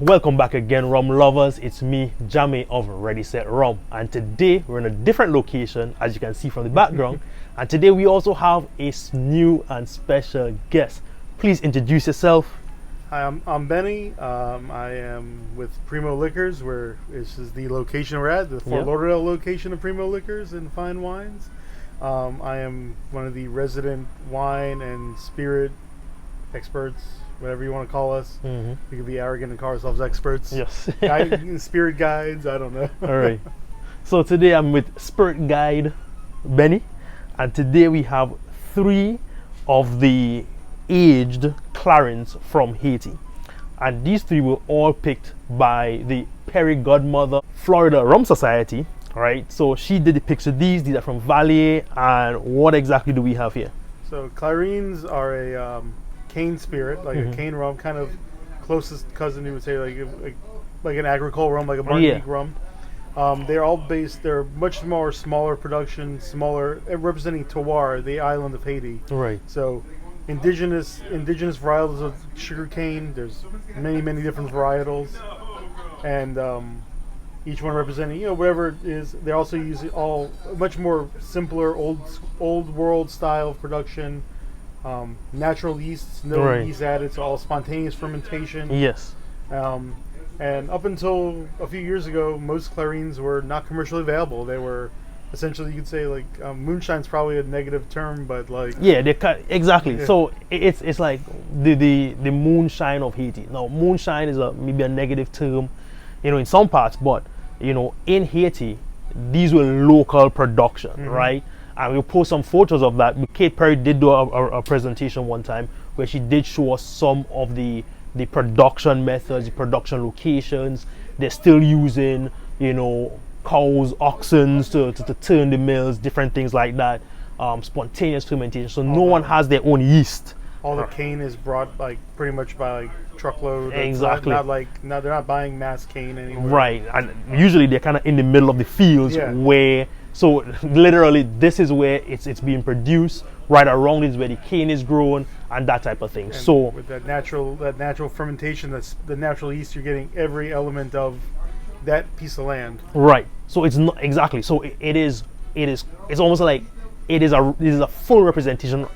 Welcome back again, rum lovers. It's me, Jamie of Ready Set Rum, and today we're in a different location, as you can see from the background. And today we also have a new and special guest. Please introduce yourself. Hi, I'm Benny. I am with Primo Liquors, where this is the location we're at, the Fort Lauderdale location of Primo Liquors and Fine Wines. I am one of the resident wine and spirit experts, whatever you want to call us. We can be arrogant and call ourselves experts. Yes. Spirit guides, I don't know. All right. So today I'm with Spirit Guide Benny, and today we have 3 of the aged Clairins from Haiti. And these 3 were all picked by the Godmother Florida Rum Society. All right. So she did the picks of these. These are from Vaval. And what exactly do we have here? So Clairins are a cane spirit, like a cane rum, kind of closest cousin, you would say, like an agricole rum, like a Martinique rum. They're all based, they're much more smaller production, representing terroir, the island of Haiti. Right. So indigenous varietals of sugar cane. There's many different varietals, and each one representing, whatever it is. They also use all much more simpler, old world style of production. Natural yeasts, no yeast added, it's all spontaneous fermentation. Yes. And up until a few years ago, most Clairins were not commercially available. They were essentially, you could say, like, moonshine's probably a negative term, but like, yeah, exactly. Yeah. So it's like the moonshine of Haiti. Now, moonshine is maybe a negative term, in some parts, but in Haiti, these were local production, right? And we'll post some photos of that. Kate Perry did do a presentation one time where she did show us some of the production methods, the production locations. They're still using, cows, oxen to turn the mills, different things like that. Spontaneous fermentation. So no one has their own yeast. All the cane is brought pretty much by truckload. Exactly. They're not buying mass cane anymore. Right, and usually they're kind of in the middle of the fields where. So literally, this is where it's being produced. Right around is where the cane is grown and that type of thing. And so with that natural fermentation, that's the natural yeast. You're getting every element of that piece of land. Right. So it's not exactly. So it is. It's almost like it is a full representation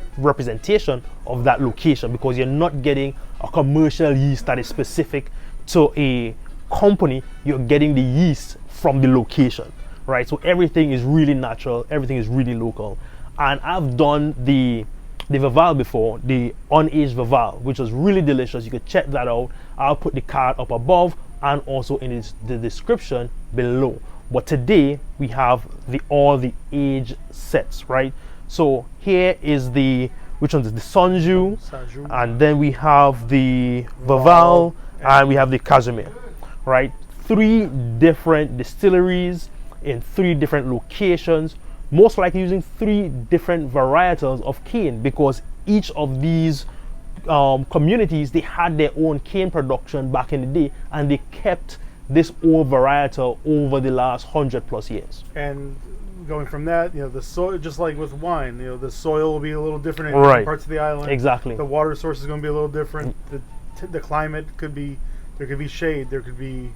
of that location, because you're not getting a commercial yeast that is specific to a company. You're getting the yeast from the location. Right, so everything is really natural, everything is really local. And I've done the Vaval before, the unaged Vaval, which was really delicious. You could check that out. I'll put the card up above and also in the description below. But today we have all the age sets, right? So here is which one is the Sonjous, and then we have the Vaval, and we have the Casimir, right? 3 different distilleries in 3 different locations, most likely using 3 different varietals of cane, because each of these communities, they had their own cane production back in the day, and they kept this old varietal over the last 100+ years. And going from that, the soil, just like with wine, the soil will be a little different in different parts of the island. Exactly. The water source is going to be a little different. The climate there could be shade, there could be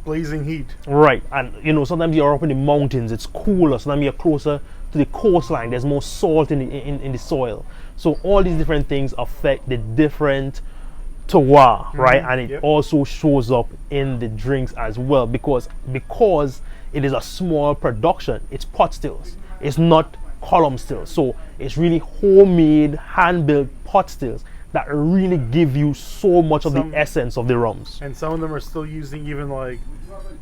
blazing heat. Right. And sometimes you're up in the mountains, it's cooler. Sometimes you're closer to the coastline, there's more salt in the soil. So all these different things affect the different terroir, right? And it also shows up in the drinks as well, because it is a small production. It's pot stills, it's not column stills. So it's really homemade, hand-built pot stills that really give you so much of the essence of the rums. And some of them are still using even like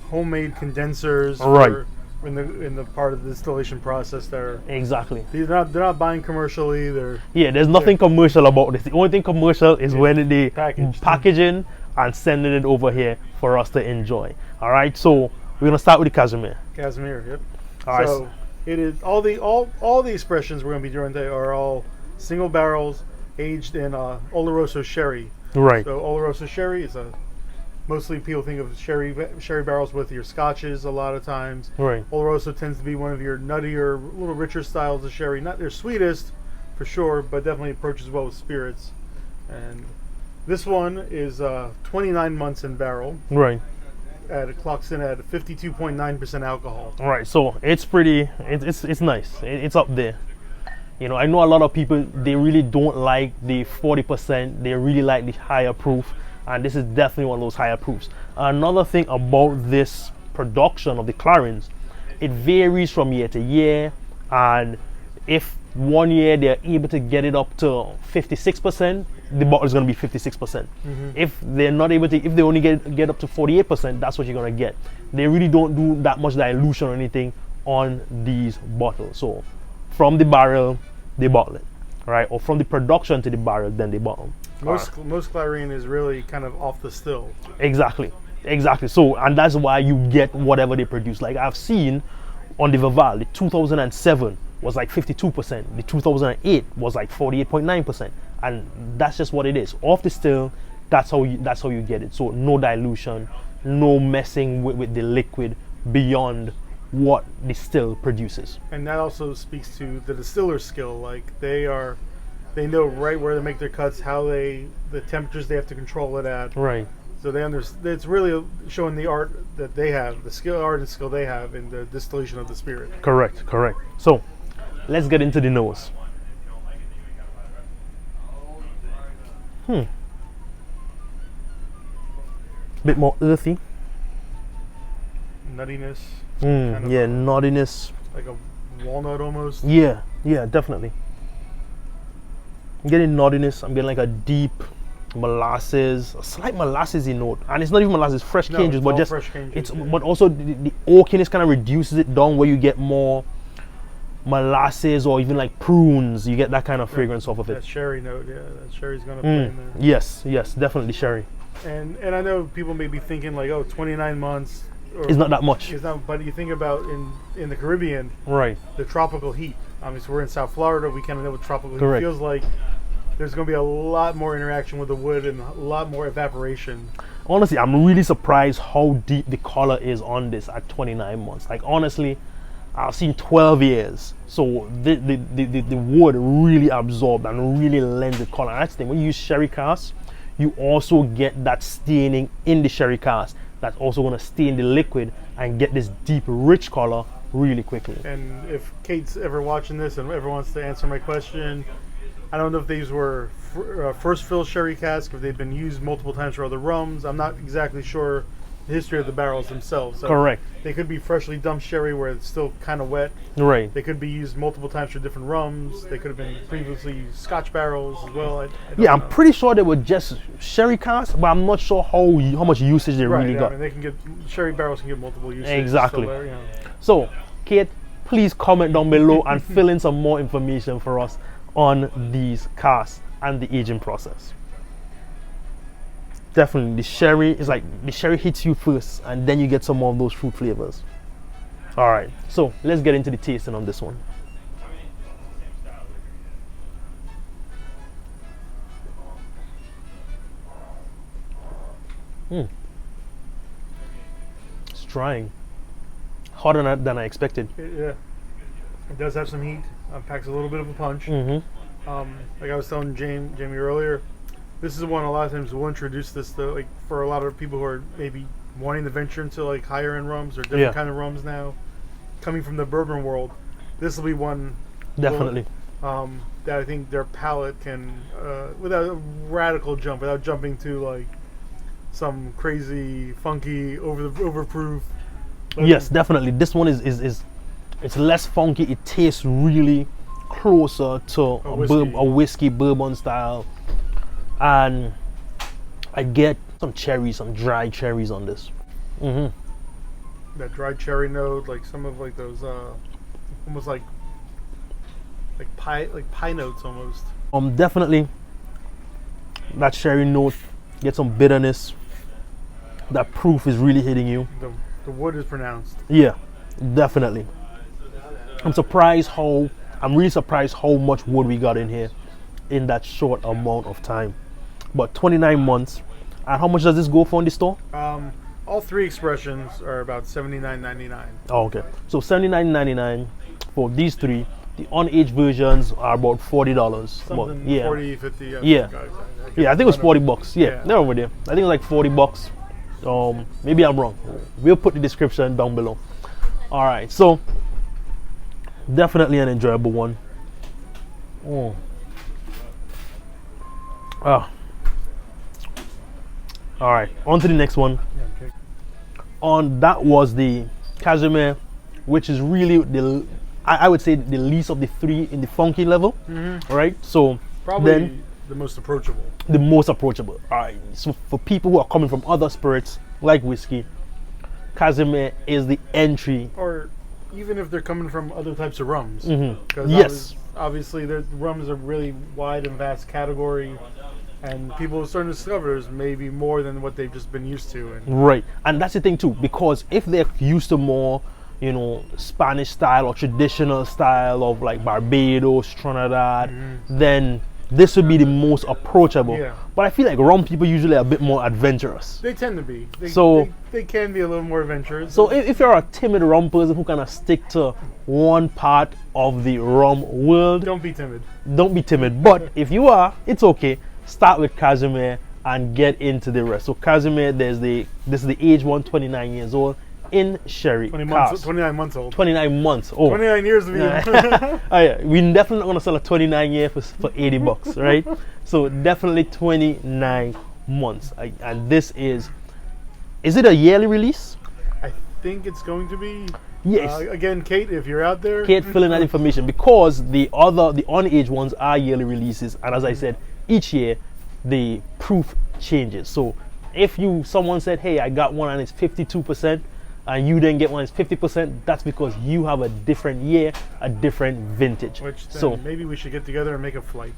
homemade condensers, right? In the part of the distillation process. Exactly. They're not buying commercially. There's nothing commercial about this. The only thing commercial is when they packaging and sending it over here for us to enjoy. All right. So we're gonna start with the Casimir. Casimir. Yep. All right. So it is all the expressions we're gonna be doing today are all single barrels, aged in Oloroso sherry. Right. So Oloroso sherry is mostly people think of sherry barrels with your scotches a lot of times. Right. Oloroso tends to be one of your nuttier, a little richer styles of sherry. Not their sweetest, for sure, but definitely approaches well with spirits. And This one is 29 months in barrel. Right. It clocks in at 52.9% alcohol. Right. So it's pretty. It's nice. It's up there. You know, I know a lot of people, they really don't like the 40%. They really like the higher proof, and this is definitely one of those higher proofs. Another thing about this production of the Clairins, it varies from year to year, and if one year they're able to get it up to 56%, the bottle is going to be 56%. If they're not able to, if they only get up to 48%, that's what you're going to get. They really don't do that much dilution or anything on these bottles. So from the barrel, they bottle it, right? Or from the production to the barrel, then they bottle. Most Clairin is really kind of off the still. Exactly. So, and that's why you get whatever they produce. Like I've seen on the Vaval, the 2007 was like 52%. The 2008 was like 48.9%, and that's just what it is. Off the still, that's how you get it. So no dilution, no messing with the liquid beyond what the still produces. And that also speaks to the distiller's skill. Like they know right where to make their cuts, the temperatures they have to control it at. Right. So they understand. It's really showing the art that they have, art and skill they have in the distillation of the spirit. Correct. So let's get into the nose. Bit more earthy. Nuttiness. Yeah, nuttiness. Like a walnut almost. Yeah, definitely. I'm getting nuttiness. I'm getting like a deep molasses, a slight molassesy note, and it's not even molasses, fresh cane juice, but just fresh cane juice, but also the oakiness kind of reduces it down, where you get more molasses or even like prunes. You get that kind of fragrance off of it. That sherry note, yeah, that sherry's gonna play in there. Yes, definitely sherry. And I know people may be thinking like, oh, 29 months. It's not that much. It's not, but you think about in the Caribbean, right? The tropical heat. Obviously, we're in South Florida. We kind of know what tropical heat feels like. There's going to be a lot more interaction with the wood and a lot more evaporation. Honestly, I'm really surprised how deep the color is on this at 29 months. Like honestly, I've seen 12 years. So the wood really absorbed and really lends the color. And that's the thing. When you use sherry cask, you also get that staining in the sherry cask. That's also going to stain the liquid and get this deep, rich color really quickly. And if Kate's ever watching this and ever wants to answer my question, I don't know if these were first fill sherry cask, if they've been used multiple times for other rums. I'm not exactly sure the history of the barrels themselves. So correct. They could be freshly dumped sherry where it's still kind of wet. Right. They could be used multiple times for different rums. They could have been previously Scotch barrels as well. I don't know. I'm pretty sure they were just sherry casks, but I'm not sure how much usage they really got. I mean, they can get sherry barrels can get multiple uses. Exactly. So, Kate, please comment down below and fill in some more information for us on these casks and the aging process. Definitely, the sherry is like the sherry hits you first, and then you get some more of those fruit flavors. All right, so let's get into the tasting on this one. It's drying, hotter than I expected. Yeah, it does have some heat. Packs a little bit of a punch. Like I was telling Jamie earlier, this is one a lot of times we'll introduce this to, like, for a lot of people who are maybe wanting to venture into like higher end rums or different kind of rums now, coming from the bourbon world. This will be one definitely that I think their palate can, without a radical jump, without jumping to like some crazy funky overproof. Yes, definitely. This one is it's less funky. It tastes really closer to a whiskey bourbon style, and I get some cherries, some dried cherries on this. That dried cherry note, like some of like those almost like pie notes almost. Definitely that cherry note, get some bitterness. That proof is really hitting you. The wood is pronounced. Yeah, definitely. I'm really surprised how much wood we got in here in that short amount of time. But 29 months. And how much does this go for in the store? All three expressions are about $79.99. Oh, okay. So $79.99 for these three. The unaged versions are about $40. Something But, yeah. 40, 50. Yeah. Yeah, I think it was $40. Yeah, Yeah. they're over there. I think it was like $40. Maybe I'm wrong. We'll put the description down below. All right, so definitely an enjoyable one. Oh. Ah. All right, on to the next one. Okay. That was the Casimir, which is really I would say the least of the three in the funky level. Mm-hmm. All right, so Probably then the most approachable. the most approachable. All right, so for people who are coming from other spirits like whiskey, Casimir is the entry. Or even if they're coming from other types of rums. Mhm. Yes. Obviously, the rums are really wide and vast category, and people are starting to discover there's maybe more than what they've just been used to. And Right, and that's the thing too, because if they're used to more, Spanish style or traditional style of like Barbados, Trinidad, then this would be the most approachable. Yeah. But I feel like rum people usually are a bit more adventurous. they tend to be. They can be a little more adventurous. So if you're a timid rum person who kind of stick to one part of the rum world, don't be timid. don't be timid. But if you are, it's okay. Start with Casimir and get into the rest. So Casimir, this is the age one, 29 years old, in Sherry 29 months old. 29 months. Oh, 29 years to be. oh yeah, we're definitely not gonna sell a 29 year for $80, right? So definitely 29 months. And this is it a yearly release? I think it's going to be. Yes. Again, Kate, if you're out there, Kate, fill in that information, because the unaged ones are yearly releases, and as I said, each year the proof changes. So if someone said, hey, I got one and it's 52%, and you didn't get one it's 50%, that's because you have a different year, a different vintage. Which then So maybe we should get together and make a flight.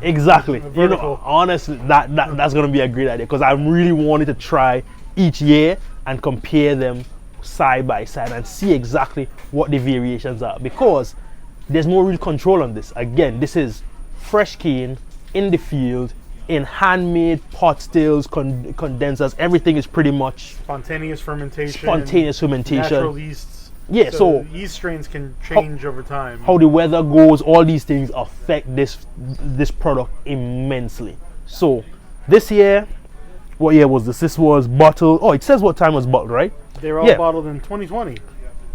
exactly. Vertical. Honestly, that's gonna be a great idea, because I really wanted to try each year and compare them side by side and see exactly what the variations are, because there's no real control on this. Again, this is fresh cane in the field, in handmade pot stills, condensers. Everything is pretty much Spontaneous fermentation. Natural yeasts. Yeah, so yeast strains can change over time. how the weather goes, all these things affect this product immensely. So this year, what year was this? This was bottled. Oh, it says what time was bottled, right? They were all bottled in 2020.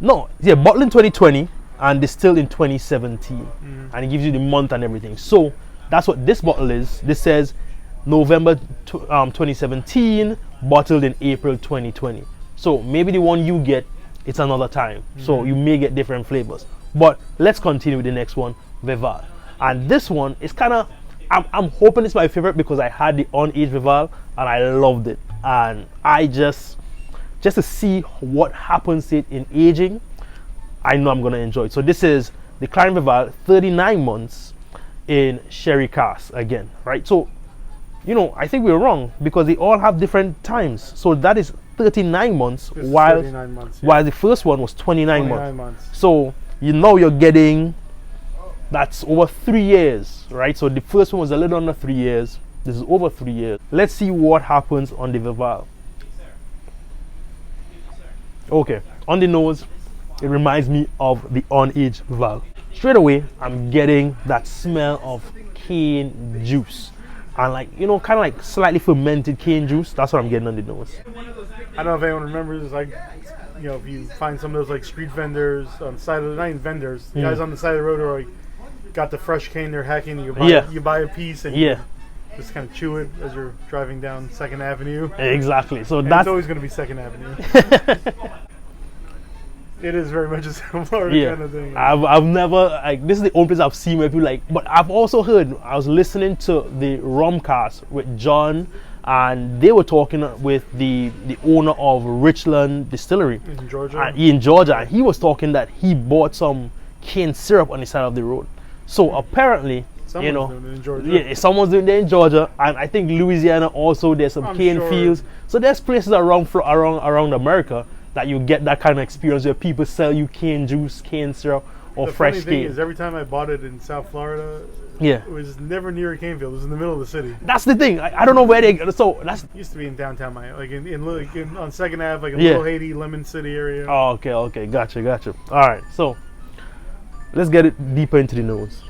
No, yeah, bottled in 2020 and distilled in 2017, and it gives you the month and everything. So that's what this bottle is. This says November 2017, bottled in April 2020. So maybe the one you get, it's another time. So you may get different flavors. But let's continue with the next one, Vaval. And this one is kind of, I'm hoping it's my favorite, because I had the unaged Vaval and I loved it. And I just to see what happens to it in aging, I know I'm going to enjoy it. So this is the Clairin Vaval, 39 months in Sherry Cask again, right? So, I think we were wrong, because they all have different times. So that is 39 months, This is while 39 months, yeah. while the first one was 29 29 months. months. So you're getting, that's over 3 years, right? So the first one was a little under 3 years. This is over 3 years. Let's see what happens on the Vaval. Okay, on the nose, it reminds me of the unaged Vaval. Straight away, I'm getting that smell of cane juice, and kind of like slightly fermented cane juice. That's what I'm getting on the nose. I don't know if anyone remembers, if you find some of those like street vendors on the side of the not even vendors, the guys on the side of the road are like got the fresh cane they're hacking. You buy a piece and you just kind of chew it as you're driving down 2nd Avenue. Exactly. So And that's it's always going to be 2nd Avenue. It is very much a similar kind of thing. I've never, this is the only place I've seen where people but I've also heard, I was listening to the Rumcast with John, and they were talking with the owner of Richland Distillery In Georgia. and he was talking that he bought some cane syrup on the side of the road. So apparently, Someone's doing it in Georgia. yeah, someone's doing it in Georgia, and I think Louisiana also, there's some cane fields. So there's places around America that you get that kind of experience where people sell you cane juice, cane syrup, or The fresh funny thing cane. is, every time I bought it in South Florida, Yeah, it was never near a cane field. It was in the middle of the city. that's the thing. I don't know where they. So that's. It used to be in downtown Miami, like on 2nd Ave, like in Yeah. Little Haiti, Lemon City area. Oh, okay, gotcha. All right, so let's get it deeper into the nose.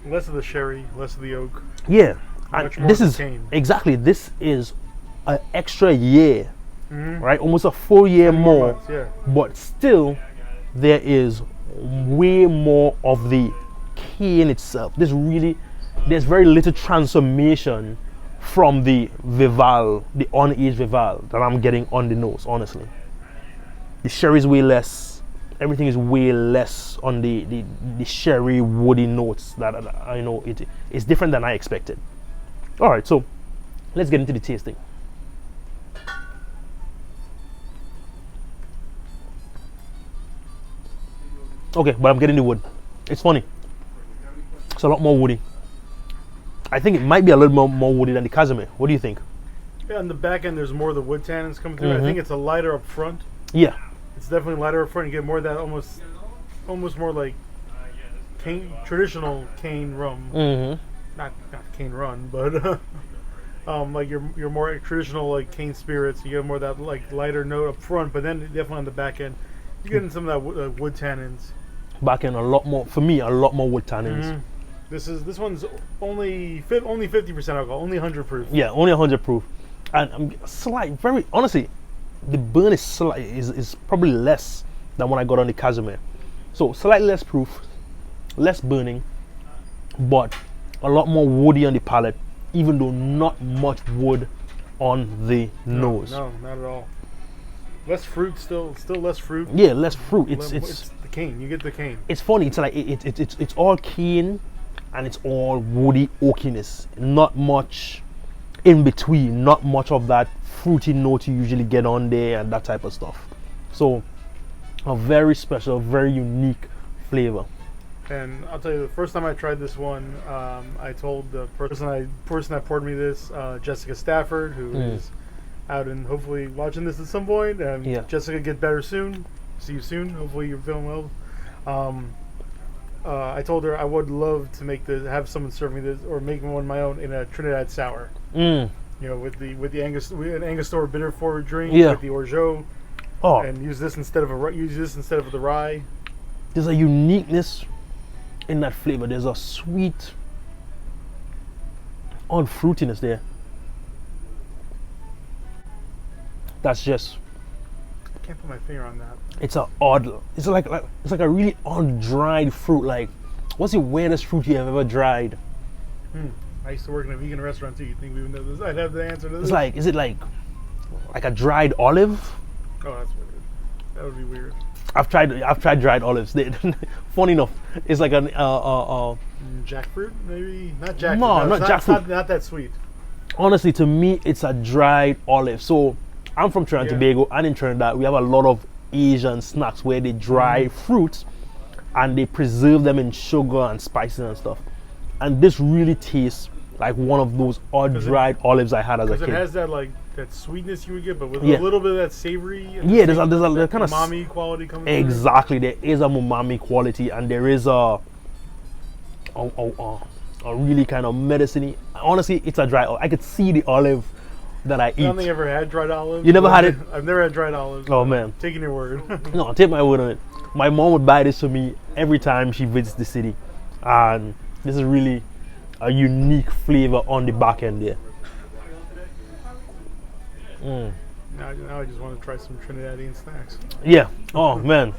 Less of the sherry, less of the oak. Yeah, and Much more this of the is cane. exactly, this is an extra year, Mm-hmm. right? Almost a full year more, months, yeah. but still there is way more of the cane itself. There's very little transformation from the Vaval, the unaged Vaval that I'm getting on the nose, honestly. The sherry is way less, everything is way less on the sherry woody notes that I know it's different than I expected. All right, so let's get into the tasting. Okay, but I'm getting the wood. It's funny. It's a lot more woody. I think it might be a little more woody than the Casimir. What do you think? Yeah, on the back end, there's more of the wood tannins coming through. I think it's a lighter up front. Yeah. It's definitely lighter up front. You get more of that almost more like cane, traditional cane rum. Not cane run, but like your more traditional like cane spirits. You get more of that like lighter note up front, but then definitely on the back end, you're getting some of that wood tannins. Back end, a lot more for me. A lot more wood tannins. This one's only 50% alcohol, only 100 proof. Yeah, only 100 proof, and very honestly, the burn is probably less than what I got on the Casimir. So slightly less proof, less burning, but a lot more woody on the palate, even though not much wood on the nose. No, not at all. Less fruit, still less fruit. Yeah, less fruit. It's the cane. You get the cane. It's funny. It's like it's all cane, and it's all woody oakiness. Not much in between. Not much of that fruity note you usually get on there and that type of stuff. So a very special, very unique flavor. And I'll tell you, the first time I tried this one, I told the person that poured me this, Jessica Stafford, who is out and hopefully watching this at some point. And Jessica, get better soon. See you soon. Hopefully you're feeling well. I told her I would love to have someone serve me this or make one of my own in a Trinidad sour. You know, with the Angostura bitter forward drink, with the orgeat, and use this instead of the rye. There's a uniqueness in that flavor. There's a sweet, odd fruitiness there. That's just. I can't put my finger on that. It's like a really odd dried fruit. Like, what's the weirdest fruit you have ever dried? I used to work in a vegan restaurant too. You think we would know this? I'd have the answer to this. It's like, is it like a dried olive? Oh, that's weird. That would be weird. I've tried dried olives. Funny enough, it's like a jackfruit, maybe not jackfruit. No, not jackfruit. Not that sweet. Honestly, to me, it's a dried olive. So I'm from Trinidad and Tobago, and in Trinidad we have a lot of Asian snacks where they dry fruits and they preserve them in sugar and spices and stuff. And this really tastes like one of those odd dried olives I had as a kid. Because it has that sweetness you would get, but with a little bit of that savory. Yeah, there's a kind of umami quality coming through. Exactly, there is a umami quality, and there is a really kind of medicine-y. Honestly, it's a dry olive. I could see the olive that I eat. I don't think I ever had dried olives. You never had it? I've never had dried olives. Oh man, taking your word. No, take my word on it. My mom would buy this for me every time she visits the city, and this is really a unique flavor on the back end there. Now I just want to try some Trinidadian snacks. Yeah. Oh man.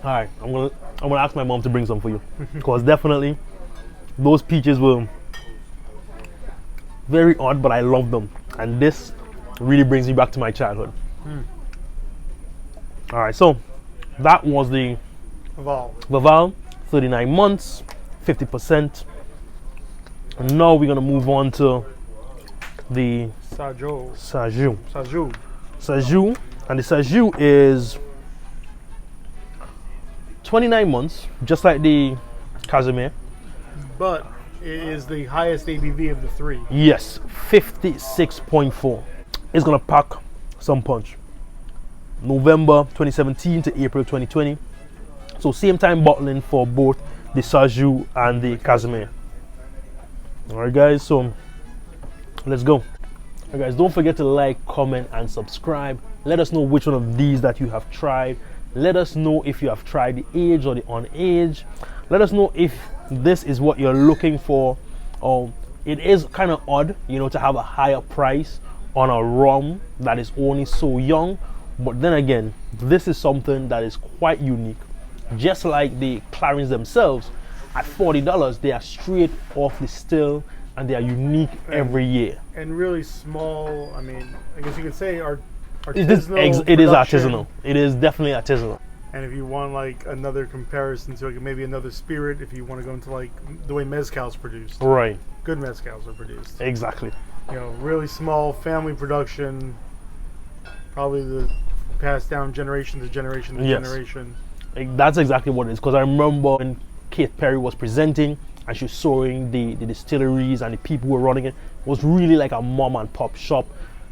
All right. I'm gonna ask my mom to bring some for you, because definitely those peaches were very odd, but I love them, and this really brings me back to my childhood. All right. So that was the Vaval, 39 months, 50%. And now we're gonna move on to the Sajous. And the Sajous is 29 months, just like the Casimir. But it is the highest ABV of the three. Yes, 56.4. It's gonna pack some punch. November 2017 to April 2020. So same time bottling for both the Sajous and the Casimir. Alright guys, so let's go. Alright guys, don't forget to like, comment and subscribe. Let us know which one of these that you have tried Let us know if you have tried the age or the unaged. Let us know if this is what you're looking for. It is kind of odd, you know, to have a higher price on a rum that is only so young. But then again, this is something that is quite unique. Just like the Clairins themselves, at $40, they are straight off the still and they are unique every year. And really small, I mean, I guess you could say artisanal. It is artisanal. It is definitely artisanal. And if you want like another comparison to like maybe another spirit, if you want to go into like the way mezcal's produced. Right. Good mezcals are produced. Exactly. You know, really small family production, probably the passed down generation to generation to generation. That's exactly what it is. Because I remember when Kate Perry was presenting and she was showing the distilleries and the people who were running it. It was really like a mom and pop shop.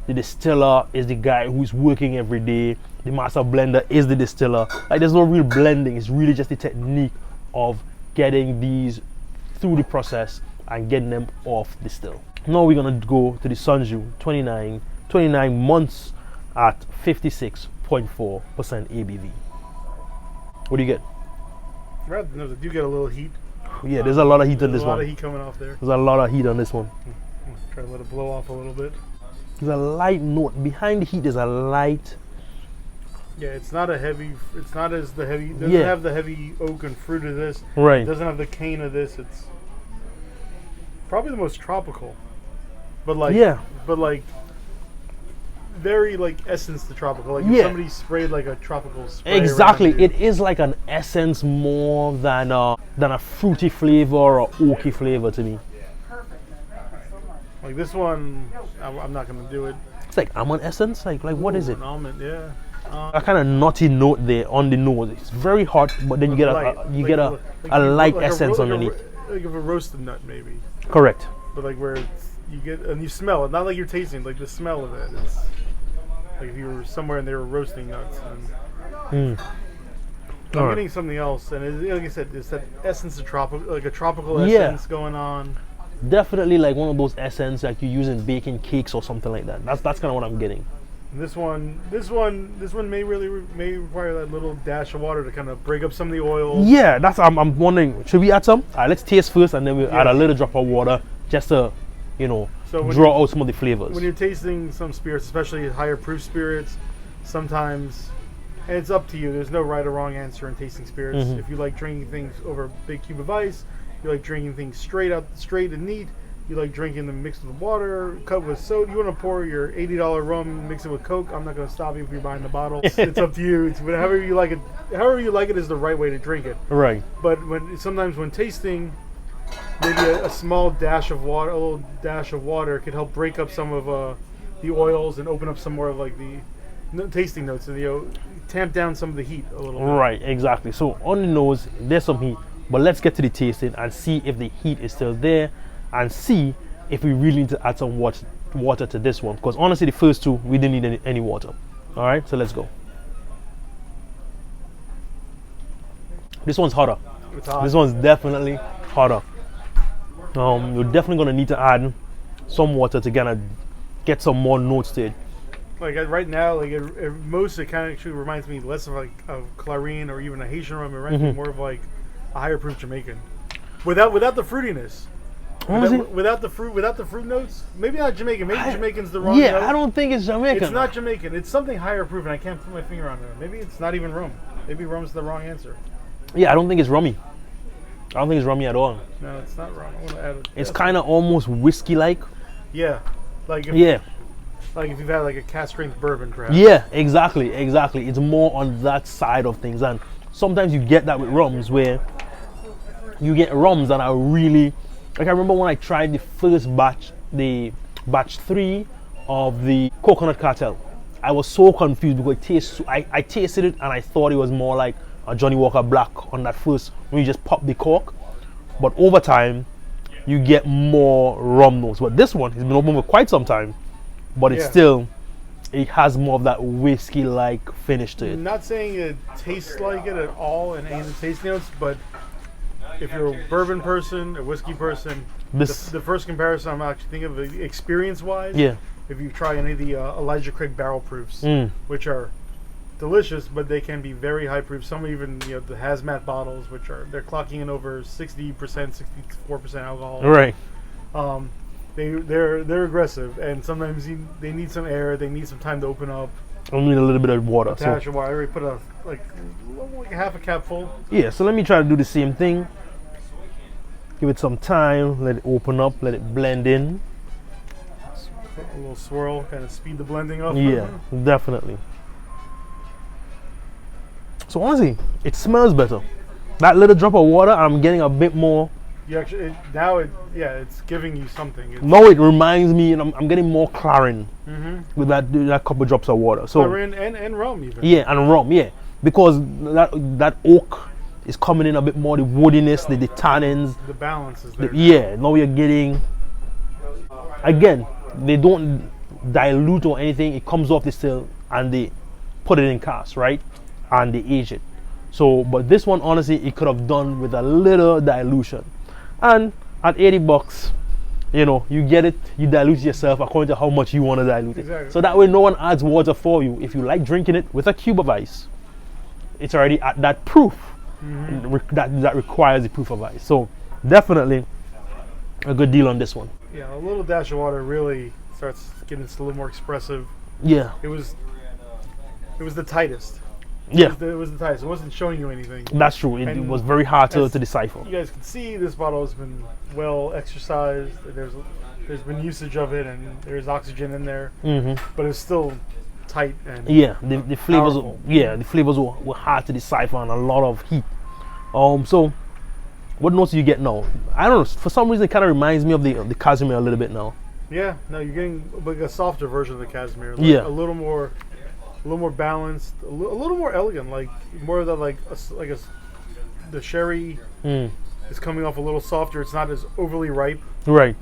The distiller is the guy who's working every day. The master blender is the distiller. Like, there's no real blending. It's really just the technique of getting these through the process and getting them off the still. Now we're gonna go to the Sonjous 29 months at 56.4% ABV. What do you get? Rather than those, you get a little heat. Yeah, there's a lot of heat on this one. There's a lot of heat coming off there. There's a lot of heat on this one. Try to let it blow off a little bit. There's a light note. Behind the heat there's a light. Yeah, it's not a heavy, it's not as the heavy, it doesn't have the heavy oak and fruit of this. Right. It doesn't have the cane of this. It's probably the most tropical. But like very like essence to tropical. Like if somebody sprayed like a tropical spray. Exactly. It is like an essence more than a fruity flavor or oaky flavor to me. Like this one, I'm not gonna do it. It's like almond essence. Like what is it? An almond, yeah. A kind of nutty note there on the nose. It's very hot, but then you get a light essence underneath. Like of a roasted nut, maybe. Correct. But like where you get and you smell it, not like you're tasting, like the smell of it. It's like if you were somewhere and they were roasting nuts. And I'm getting something else, and like I said, it's that essence of tropical, like a tropical essence going on. Definitely like one of those essence like you use in baking cakes or something like that. That's kind of what I'm getting. And this one may require that little dash of water to kind of break up some of the oil. Yeah, that's I'm wondering. Should we add some? Alright, let's taste first, and then we'll add a little drop of water just to, you know, draw out some of the flavors. When you're tasting some spirits, especially higher proof spirits, sometimes, and it's up to you. There's no right or wrong answer in tasting spirits. If you like drinking things over a big cube of ice, you like drinking things straight and neat. You like drinking them mixed with water, cut with soda. You want to pour your $80 rum, mix it with Coke. I'm not going to stop you if you're buying the bottle. It's up to you. It's however you like it. However you like it is the right way to drink it. Right. But sometimes when tasting, maybe a small dash of water, a little dash of water, could help break up some of the oils and open up some more of like the tasting notes, and tamp down some of the heat a little bit. Right. Exactly. So on the nose, there's some heat. But let's get to the tasting and see if the heat is still there, and see if we really need to add some water to this one. Because honestly, the first two, we didn't need any water. All right, so let's go. This one's hotter. It's hot. This one's definitely hotter. You're definitely going to need to add some water to kind of get some more notes to it. Like right now, like it kind of actually reminds me less of like of Clairin or even a Haitian rum. It reminds me more of like a higher proof Jamaican, without the fruitiness, without the fruit notes. Maybe not Jamaican. Maybe Jamaican's the wrong. Yeah, note. I don't think it's Jamaican. It's not Jamaican. It's something higher proof, and I can't put my finger on it. Maybe it's not even rum. Maybe rum's the wrong answer. Yeah, I don't think it's rummy. I don't think it's rummy at all. No, it's not rum. I want to add it. It's kind of almost whiskey-like. Yeah, like if you've had like a cask strength bourbon, perhaps. Yeah, exactly. It's more on that side of things, and sometimes you get that with rums where you get rums that are really, like I remember when I tried the first batch, the batch 3 of the Coconut Cartel. I was so confused because I tasted it and I thought it was more like a Johnny Walker Black on that first, when you just pop the cork. But over time, you get more rum notes. But this one has been open for quite some time, but it's still, it has more of that whiskey-like finish to it. I'm not saying it tastes like it at all in any of the taste notes, but if you're a bourbon person, a whiskey person, the first comparison I'm actually thinking of experience-wise, if you try any of the Elijah Craig barrel proofs, which are delicious, but they can be very high proof. Some even, you know, the hazmat bottles, which they're clocking in over 60%, 64% alcohol. Right. They're aggressive, and sometimes they need some air. They need some time to open up. I need a little bit of water. I already put like half a cap full. Yeah. So let me try to do the same thing. Give it some time. Let it open up. Let it blend in. A little swirl, kind of speed the blending up. Yeah, definitely. So honestly, it smells better. That little drop of water, I'm getting a bit more. You actually it's giving you something. Now it reminds me, and I'm getting more Clairin with that couple drops of water. So Clairin and rum even. Yeah, and rum, yeah, because that oak is coming in a bit more, the woodiness, the tannins. The balance is there. Yeah, now you're getting. Again, they don't dilute or anything. It comes off the still, and they put it in cask, right, and they age it. So, but this one, honestly, it could have done with a little dilution. And at $80, you know, you get it, you dilute yourself according to how much you want to dilute it. Exactly. So that way no one adds water for you. If you like drinking it with a cube of ice, it's already at that proof that requires the proof of ice. So definitely a good deal on this one. Yeah, a little dash of water really starts getting a little more expressive. Yeah. It was the tightest. Yeah. It was the tightest. It wasn't showing you anything. That's true. It was very hard to decipher. You guys can see this bottle has been well exercised. There's been usage of it, and there's oxygen in there. But it's still tight and the flavors. powerful. The flavors were hard to decipher and a lot of heat. So what notes do you get now? I don't know. For some reason, it kind of reminds me of the Casimir a little bit now. Yeah. No, you're getting like a softer version of the Casimir. Like Yeah. A little more balanced, a little more elegant, like more of the the sherry is coming off a little softer. It's not as overly ripe. Right.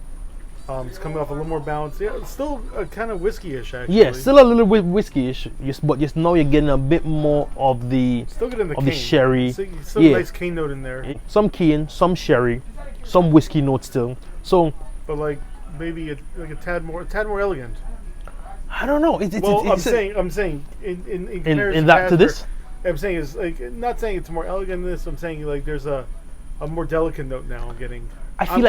It's coming off a little more balanced. Yeah, it's still kind of whiskey-ish actually. Yeah, still a little bit whiskey-ish, but just now you're getting a bit more of the Still getting the of the cane. sherry. Still a nice cane note in there. Some cane, some sherry, some whiskey notes still. So, but like maybe a tad more elegant. I don't know. I'm saying in comparison in that to this. I'm saying is like not saying it's more elegant than this. I'm saying like there's a more delicate note now. I'm getting. I feel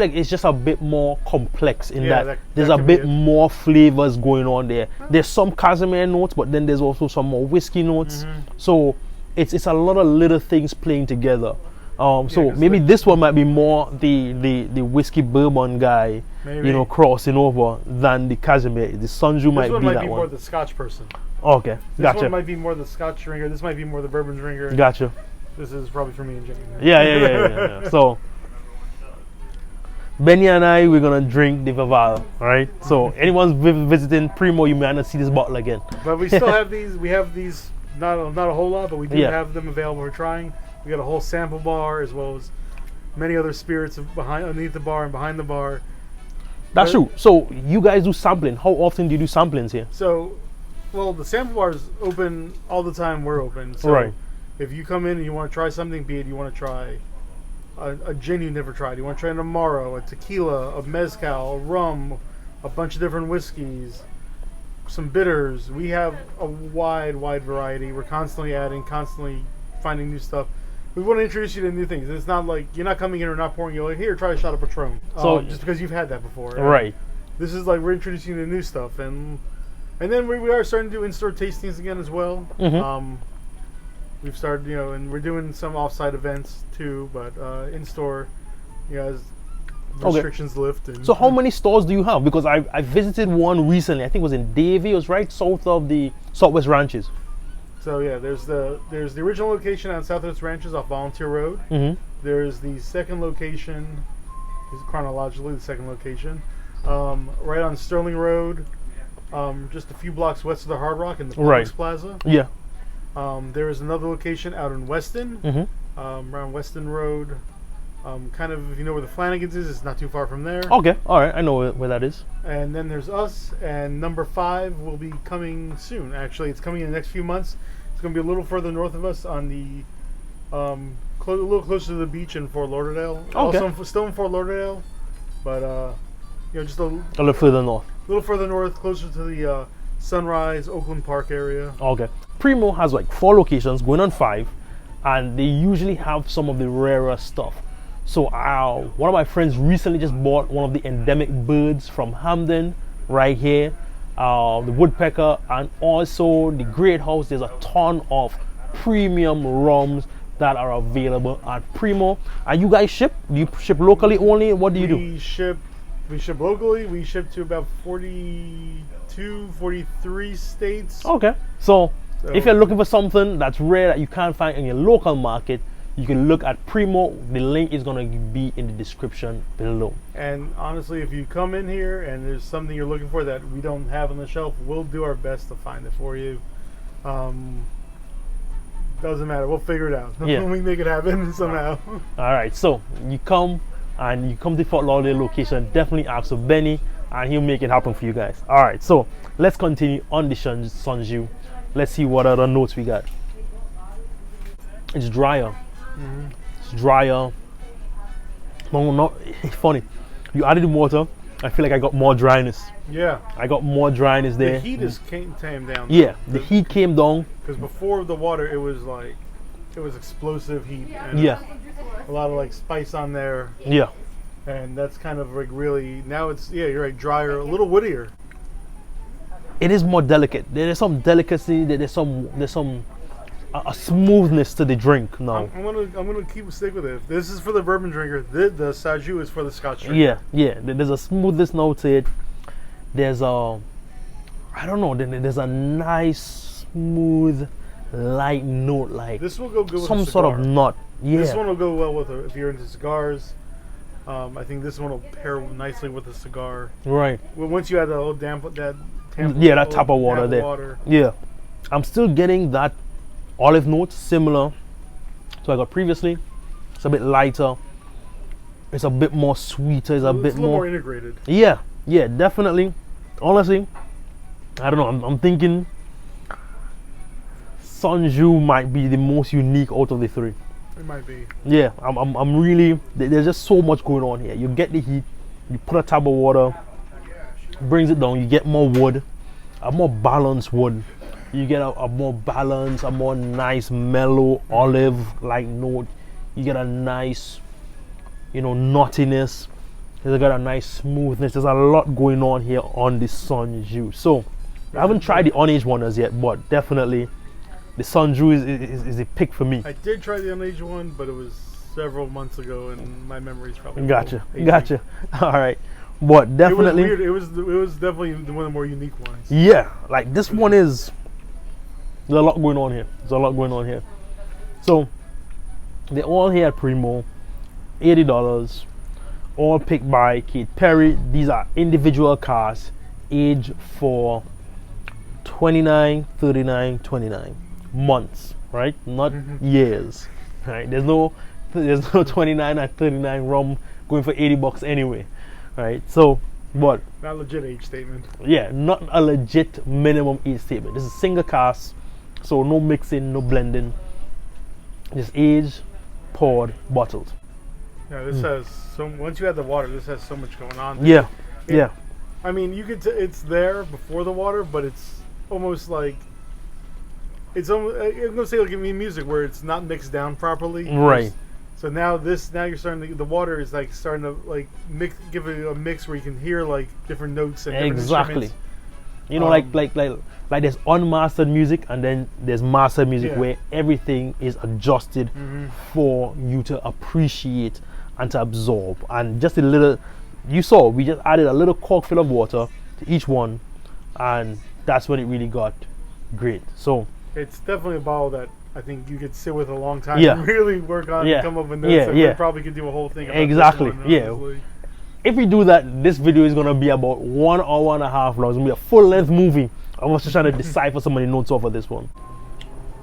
like it's just a bit more complex in that there's that a bit more flavors going on there. There's some Casimir notes, but then there's also some more whiskey notes. So it's a lot of little things playing together. So maybe this one might be more the whiskey bourbon guy, maybe. You know, crossing over than the Casimir. The Sonjous might be that one. More the Scotch person. Okay, This one might be more the Scotch drinker. This might be more the bourbon drinker. Gotcha. This is probably for me and Jimmy. Yeah. So Benny and I, we're gonna drink the Vaval, right? So anyone's visiting Primo, you may not see this bottle again. But we still have these. We have these. Not a whole lot, but we do have them available for trying. We got a whole sample bar as well as many other spirits underneath the bar and behind the bar. That's true. So you guys do sampling. How often do you do samplings here? So, well, the sample bar is open all the time. We're open. So if you come in and you want to try something, be it you want to try a gin you never tried, you want to try an Amaro, a tequila, a mezcal, a rum, a bunch of different whiskeys, some bitters. We have a wide variety. We're constantly adding, constantly finding new stuff. We want to introduce you to new things. It's not like you're not coming in or not pouring. You're like, here, try a shot of Patron. So just because you've had that before, right? This is like we're introducing you to new stuff, and then we are starting to do in-store tastings again as well. We've started, you know, and we're doing some off-site events too, but in-store, you know, as restrictions lift. And, so how many stores do you have? Because I visited one recently. I think it was in Davie. It was right south of the Southwest Ranches. So yeah, there's the original location on Southwest Ranches off Volunteer Road. There's the second location, is chronologically the second location, right on Sterling Road, just a few blocks west of the Hard Rock in the Publix Plaza. Yeah. There is another location out in Weston, around Weston Road. Kind of, if you know where the Flanagan's is, it's not too far from there. Okay, all right, I know where that is. And then there's us, and number 5 will be coming soon. Actually, it's coming in the next few months. It's going to be a little further north of us on the, a little closer to the beach in Fort Lauderdale. Okay. Also, still in Fort Lauderdale, but you know, just a little further north. A little further north, closer to the Sunrise, Oakland Park area. Okay. Primo has like 4 locations going on 5, and they usually have some of the rarer stuff. So one of my friends recently just bought one of the endemic birds from Hamden right here, the woodpecker, and also the Great House. There's a ton of premium rums that are available at Primo. And you guys ship? Do you ship locally only? What do you do? We ship locally. We ship to about 42, 43 states. Okay. So if you're looking for something that's rare that you can't find in your local market, you can look at Primo. The link is going to be in the description below. And honestly, if you come in here and there's something you're looking for that we don't have on the shelf, we'll do our best to find it for you. Doesn't matter. We'll figure it out. Yeah. We make it happen somehow. All right. So you come to Fort Lauderdale location, definitely ask for Benny, and he'll make it happen for you guys. All right. So let's continue on the Sonjous. Let's see what other notes we got. It's drier. It's drier. No, it's funny. You added the water. I feel like I got more dryness. Yeah. I got more dryness there. The heat is tamed down. Yeah, the heat came down. Because before the water, it was explosive heat. And Yeah. a lot of like spice on there. Yeah. And that's kind of like really, now it's, yeah, you're right, drier, a little woodier. It is more delicate. There's some delicacy. There's some a smoothness to the drink now. I'm gonna stick with it. This is for the bourbon drinker. The Sajous is for the Scotch drinker. Yeah. There's a smoothness now to it. There's a, I don't know. There's a nice, smooth, light note, like this will go good with some a sort cigar. of nut. Yeah. This one will go well with if you're into cigars. I think this one will pair nicely with a cigar. Right. Well, once you add that little that tap of water there. Yeah. I'm still getting that olive note similar to I got previously. It's a bit lighter. It's a bit more sweeter. It's a bit more integrated. Yeah, definitely. Honestly, I don't know. I'm thinking Sonjous might be the most unique out of the 3. It might be. Yeah, I'm really. There's just so much going on here. You get the heat. You put a tap of water, brings it down. You get more wood, a more balanced wood. You get a more balanced, a more nice mellow olive-like note. You get a nice, nuttiness. You got a nice smoothness. There's a lot going on here on the Sonjous. So I haven't tried the unaged one as yet, but definitely the Sonjous is a pick for me. I did try the unaged one, but it was several months ago, and my memory's probably Gotcha. All right, but definitely it was weird. It was definitely one of the more unique ones. Yeah, like this one is. There's a lot going on here. So they're all here at Primo, $80, all picked by Kate Perry. These are individual casks, aged for 29, 39, 29 months, right? Not years, right? There's no 29 and 39 rum going for $80 anyway, right? So what? Not a legit age statement. Yeah, not a legit minimum age statement. This is single cask. So no mixing, no blending. Just aged, poured, bottled. Yeah, this has once you add the water, this has so much going on. Yeah. I mean, you could. It's there before the water, but it's almost like it's almost. I'm gonna say like in music where it's not mixed down properly. Right. So now you're starting to, the water is like starting to like give it a mix where you can hear like different notes and different instruments. Like there's unmastered music and then there's mastered music where everything is adjusted for you to appreciate and to absorb. And just a little, we just added a little cork full of water to each one, and that's when it really got great. So it's definitely a bottle that I think you could sit with a long time and really work on and come up with notes. We probably could do a whole thing about exactly. This one, If we do that, this video is gonna be about 1 hour and a half long. It's gonna be a full-length movie. I was just trying to decipher some of the notes off of this one.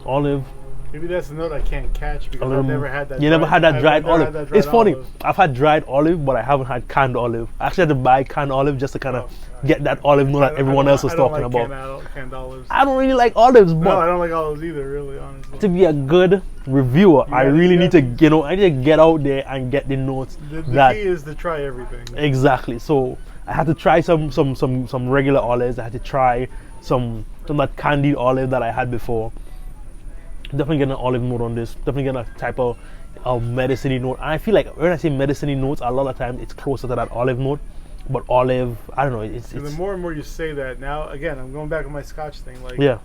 Olive. Maybe that's the note I can't catch because I've never had that. You never had that dried olive. It's funny. I've had dried olive, but I haven't had canned olive. I actually had to buy canned olive just to kind of get that olive note that everyone else was talking about. Canned olives. I don't really like olives, but no, I don't like olives either. Really, honestly. To be a good reviewer, I really need to, I need to get out there and get the notes. The key is to try everything. Exactly. So I had to try some regular olives. I had to try some that candied olive that I had before, Definitely getting an olive note on this. Definitely getting a type of medicine-y note. And I feel like when I say medicine-y notes, a lot of times it's closer to that olive note. But olive, I don't know. It's the more and more you say that, now again, I'm going back to my Scotch thing. Like, yeah,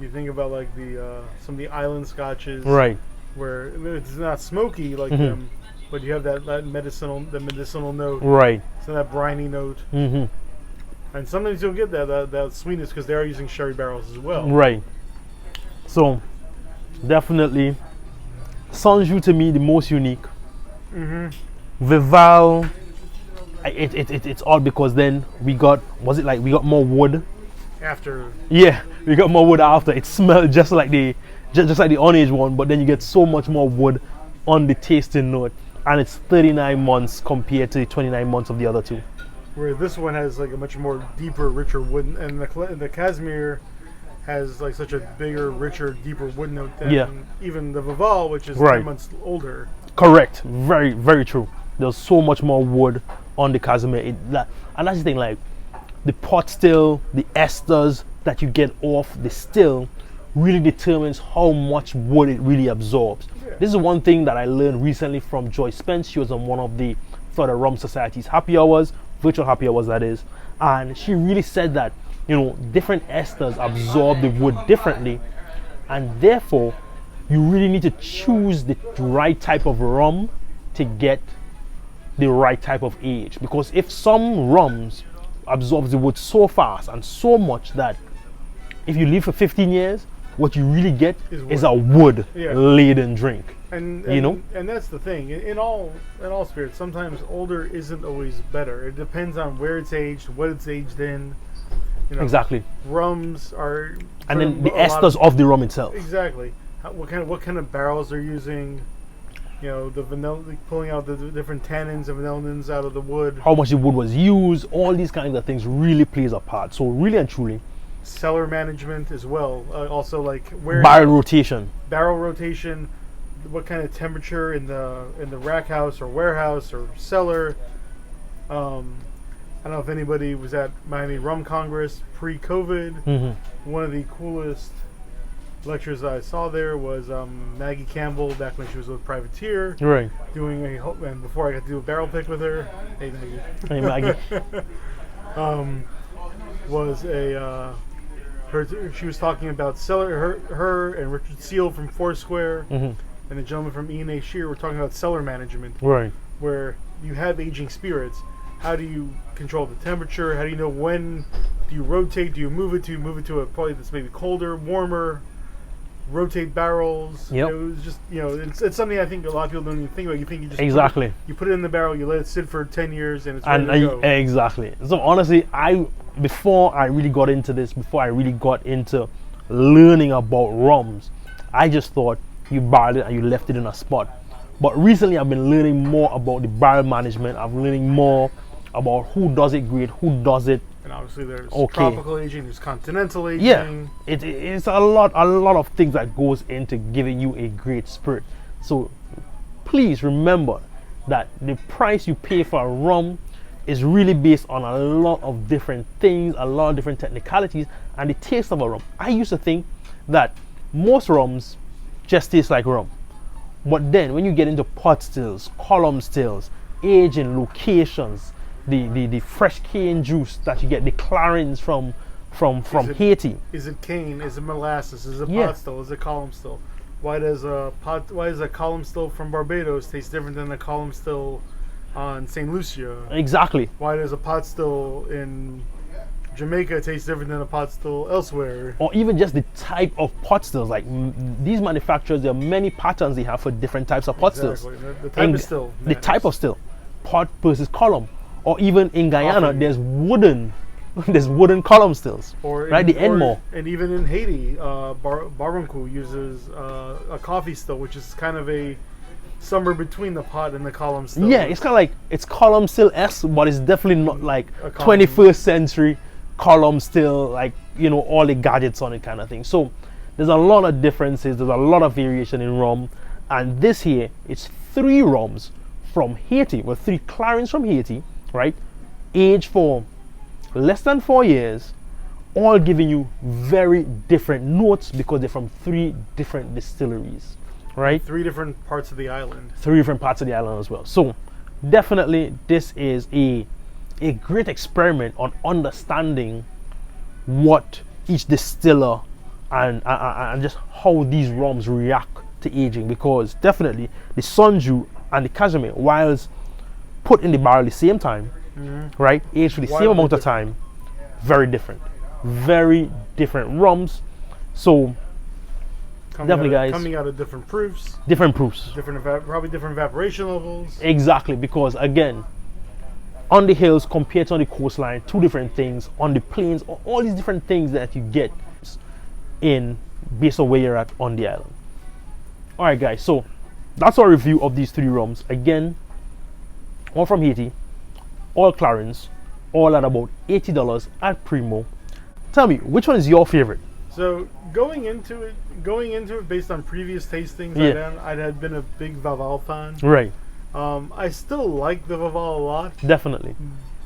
you think about like the some of the island Scotches, right? Where it's not smoky like them, but you have that medicinal note, right? So that briny note, and sometimes you'll get that sweetness because they are using sherry barrels as well, right? So definitely, Sonjous to me the most unique. Vaval. It's all because then we got more wood after. Yeah, we got more wood after. It smelled just like the orange one, but then you get so much more wood on the tasting note, and it's 39 months compared to the 29 months of the other two. Where this one has like a much more deeper, richer wood, and the Casimir has like such a bigger, richer, deeper wood note than even the Vaval, which is 10 months older. Correct. Very, very true. There's so much more wood on the Casimir, and that's the thing. Like the pot still, the esters that you get off the still, really determines how much wood it really absorbs. Yeah. This is one thing that I learned recently from Joy Spence. She was on one of the Florida Rum Society's happy hours, virtual happy hours that is, and she really said that different esters absorb the wood differently, and therefore you really need to choose the right type of rum to get the right type of age, because if some rums absorbs the wood so fast and so much that if you leave for 15 years, what you really get is a wood laden drink. And that's the thing. In all spirits, sometimes older isn't always better. It depends on where it's aged, what it's aged in. Exactly. Rums are, and then the esters of the rum itself. Exactly. What kind of barrels they're using. The vanilla, pulling out the different tannins and vanillins out of the wood. How much the wood was used, all these kinds of things really plays a part. So really and truly. Cellar management as well. Also like where barrel rotation, what kind of temperature in the rack house or warehouse or cellar. I don't know if anybody was at Miami Rum Congress pre-COVID. One of the coolest lectures I saw there was Maggie Campbell back when she was with Privateer, right? Doing and before I got to do a barrel pick with her. Hey Maggie. Hey Maggie. She was talking about cellar. Her and Richard Seal from Foursquare, and the gentleman from E&A Shear were talking about cellar management, right? Where you have aging spirits. How do you control the temperature? How do you know when do you rotate? Do you move it to a probably that's maybe colder, warmer? Rotate barrels. Yep. It was just it's something I think a lot of people don't even think about. You think you just you put it in the barrel, you let it sit for 10 years, and it's ready to go. Exactly. So honestly, before I really got into learning about rums, I just thought you barreled it and you left it in a spot. But recently, I've been learning more about the barrel management. I'm learning more about who does it great, who does it. And obviously there's tropical aging, there's continental aging. Yeah, it's a lot of things that goes into giving you a great spirit. So please remember that the price you pay for a rum is really based on a lot of different things, a lot of different technicalities, and the taste of a rum. I used to think that most rums just taste like rum. But then when you get into pot stills, column stills, aging, locations, the fresh cane juice that you get, the Clairins from Haiti. Is it cane? Is it molasses? Is it pot still? Is it column still? Why does a column still from Barbados taste different than a column still on St. Lucia? Exactly. Why does a pot still in Jamaica taste different than a pot still elsewhere? Or even just the type of pot stills. Like these manufacturers, there are many patterns they have for different types of pot stills. The type of still. The type of still. Pot versus column. Or even in Guyana, there's wooden column stills, the Enmore. And even in Haiti, Barbancourt uses a coffee still, which is kind of somewhere between the pot and the column still. Yeah, it's kind of like it's column still S, but it's definitely not like 21st century column still, like all the gadgets on it kind of thing. So there's a lot of differences. There's a lot of variation in rum, and this here it's 3 rums from Haiti, 3 Clairins from Haiti. Right, aged for less than 4 years all giving you very different notes because they're from 3 different distilleries, right? 3 different parts of the island. 3 different parts of the island as well. So definitely this is a great experiment on understanding what each distiller and just how these rums react to aging, because definitely the Sonjous and the Casimir, whilst put in the barrel the same time, right, aged for the same amount of time, very different rums. So definitely, guys, coming out of different proofs, probably different evaporation levels. Exactly, because again, on the hills compared to on the coastline, 2 different things. On the plains, all these different things that you get in based on where you're at on the island. All right, guys, so that's our review of these 3 rums. Again, all from Haiti, all Clairins, all at about $80 at Primo. Tell me, which one is your favorite? So going into it based on previous tastings, I had been a big Vaval fan. Right. I still like the Vaval a lot. Definitely.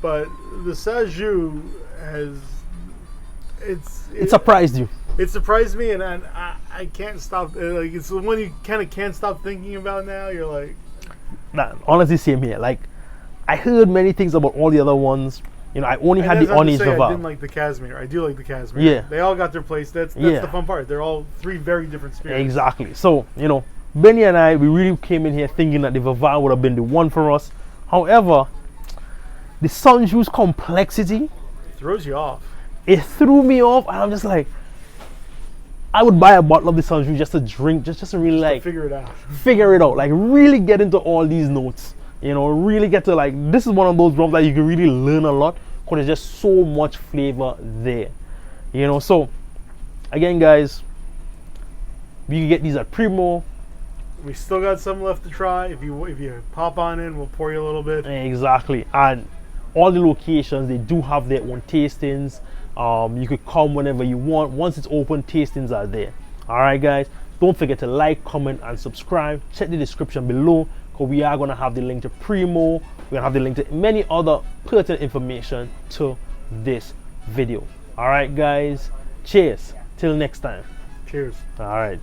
But the Sajous has it surprised you. It surprised me, and I can't stop. Like, it's the one you kind of can't stop thinking about now. You're like, nah, honestly, same here. Like, I heard many things about all the other ones. You know, I only had the unaged Vaval. I didn't like the Casimir. I do like the Casimir. Yeah. They all got their place. That's the fun part. They're all 3 very different spirits. Exactly. So, you know, Benny and I, we really came in here thinking that the Vaval would have been the one for us. However, the Sonjous complexity throws you off. It threw me off, and I'm just like, I would buy a bottle of the Sonjous just to drink, just to really like figure it out, like really get into all these notes, you know, really get to, like, this is one of those rums that you can really learn a lot because there's just so much flavor there, you know. So again, guys, you can get these at Primo. We still got some left to try. If you pop on in, we'll pour you a little bit. Exactly. And all the locations, they do have their own tastings. You could come whenever you want. Once it's open, tastings are there. All right, guys, don't forget to like, comment, and subscribe. Check the description below, because we are going to have the link to Primo. We're going to have the link to many other pertinent information to this video. All right, guys, cheers till next time. Cheers. All right.